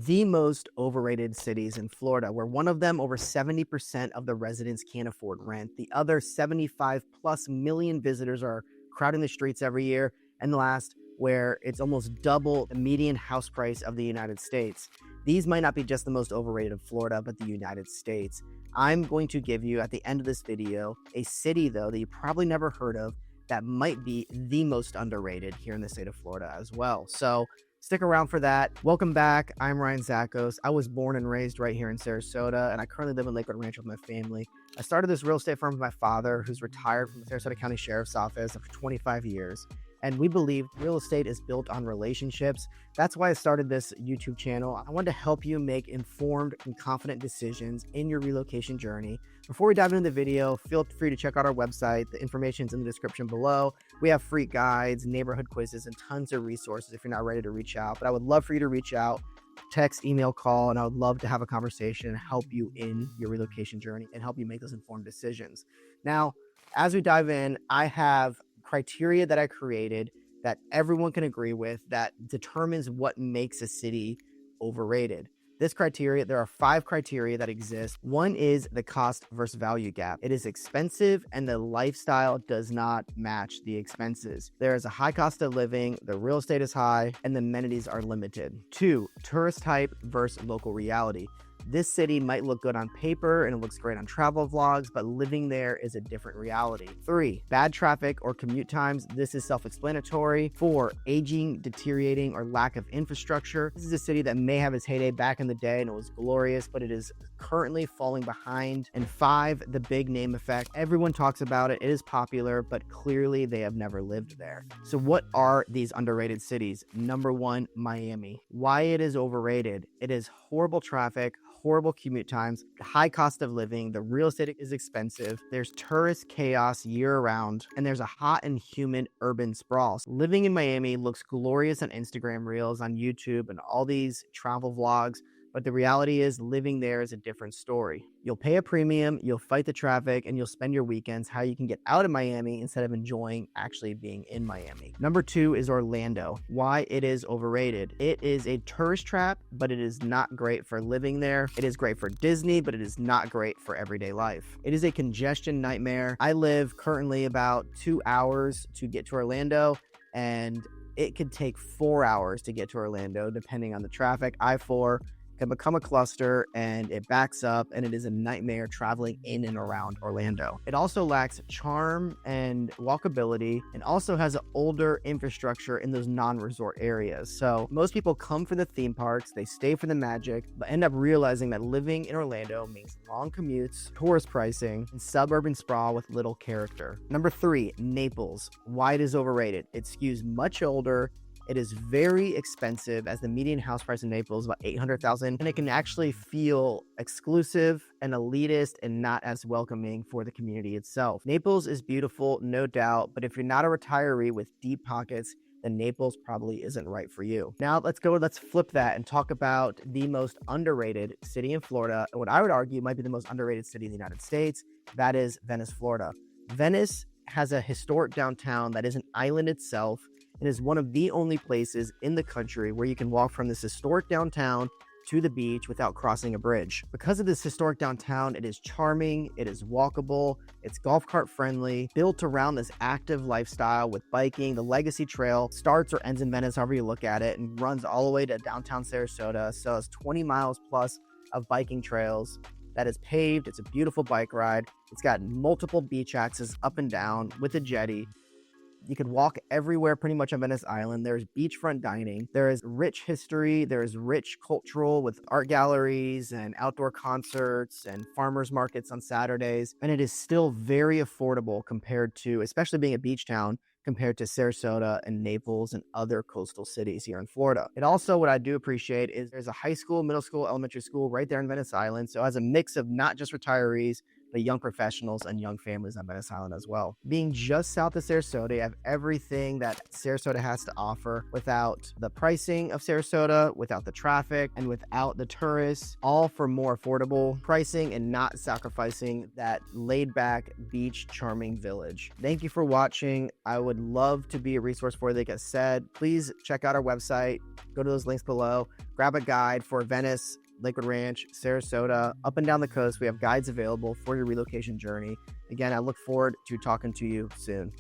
the most overrated cities in Florida, where one of them, over 70% of the residents can't afford rent. The other 75 plus million visitors are crowding the streets every year. And last, where it's almost double the median house price of the United States. These might not be just the most overrated of Florida, but the United States. I'm going to give you, at the end of this video, a city, though, that you probably never heard of that might be the most underrated here in the state of Florida as well. So stick around for that. Welcome back. I'm Ryan Zachos. I was born and raised right here in Sarasota, and I currently live in Lakewood Ranch with my family. I started this real estate firm with my father, who's retired from the Sarasota County Sheriff's Office after 25 years. And we believe real estate is built on relationships. That's why I started this YouTube channel. I wanted to help you make informed and confident decisions in your relocation journey. Before we dive into the video, feel free to check out our website. The information's in the description below. We have free guides, neighborhood quizzes, and tons of resources if you're not ready to reach out. But I would love for you to reach out, text, email, call, and I would love to have a conversation and help you in your relocation journey and help you make those informed decisions. Now, as we dive in, I have criteria that I created that everyone can agree with that determines what makes a city overrated. This criteria, there are 5 criteria that exist. One is the cost versus value gap. It is expensive and the lifestyle does not match the expenses. There is a high cost of living, the real estate is high, and the amenities are limited. 2, tourist type versus local reality. This city might look good on paper and it looks great on travel vlogs, but living there is a different reality. 3, bad traffic or commute times. This is self-explanatory. 4, aging, deteriorating, or lack of infrastructure. This is a city that may have its heyday back in the day and it was glorious, but it is currently falling behind. And 5, the big name effect. Everyone talks about it. It is popular, but clearly they have never lived there. So what are these underrated cities? Number 1, Miami. Why it is overrated? It is horrible traffic, horrible commute times, high cost of living, the real estate is expensive, there's tourist chaos year round, and there's a hot and humid urban sprawl. Living in Miami looks glorious on Instagram Reels, on YouTube, and all these travel vlogs, but the reality is living there is a different story. You'll pay a premium, you'll fight the traffic, and you'll spend your weekends how you can get out of Miami instead of enjoying actually being in Miami. Number 2 is Orlando. Why it is overrated. It is a tourist trap, but it is not great for living there. It is great for Disney, but it is not great for everyday life. It is a congestion nightmare. I live currently about 2 hours to get to Orlando, and it could take 4 hours to get to Orlando, depending on the traffic. I-4 can become a cluster and it backs up and it is a nightmare traveling in and around Orlando. It also lacks charm and walkability and also has an older infrastructure in those non-resort areas. So most people come for the theme parks, they stay for the magic, but end up realizing that living in Orlando means long commutes, tourist pricing, and suburban sprawl with little character. Number 3, Naples. Why it is overrated. It skews much older. It is very expensive, as the median house price in Naples is about $800,000, and it can actually feel exclusive and elitist and not as welcoming for the community itself. Naples is beautiful, no doubt, but if you're not a retiree with deep pockets, then Naples probably isn't right for you. Now let's flip that and talk about the most underrated city in Florida, and what I would argue might be the most underrated city in the United States. That is Venice, Florida. Venice has a historic downtown that is an island itself. It is one of the only places in the country where you can walk from this historic downtown to the beach without crossing a bridge. Because of this historic downtown, it is charming, it is walkable, it's golf cart friendly, built around this active lifestyle with biking. The Legacy Trail starts or ends in Venice, however you look at it, and runs all the way to downtown Sarasota. So it's 20 miles plus of biking trails that is paved. It's a beautiful bike ride. It's got multiple beach access up and down with a jetty. You can walk everywhere pretty much on Venice Island. There's beachfront dining. There is rich history. There is rich cultural with art galleries and outdoor concerts and farmers markets on Saturdays. And it is still very affordable compared to, especially being a beach town, compared to Sarasota and Naples and other coastal cities here in Florida. It also, what I do appreciate is there's a high school, middle school, elementary school right there in Venice Island. So it has a mix of not just retirees, but young professionals and young families on Venice Island as well. Being just south of Sarasota, you have everything that Sarasota has to offer without the pricing of Sarasota, without the traffic, and without the tourists, all for more affordable pricing and not sacrificing that laid-back, beach, charming village. Thank you for watching. I would love to be a resource for you. Like I said, please check out our website, go to those links below, grab a guide for Venice, Lakewood Ranch, Sarasota, up and down the coast. We have guides available for your relocation journey. Again, I look forward to talking to you soon.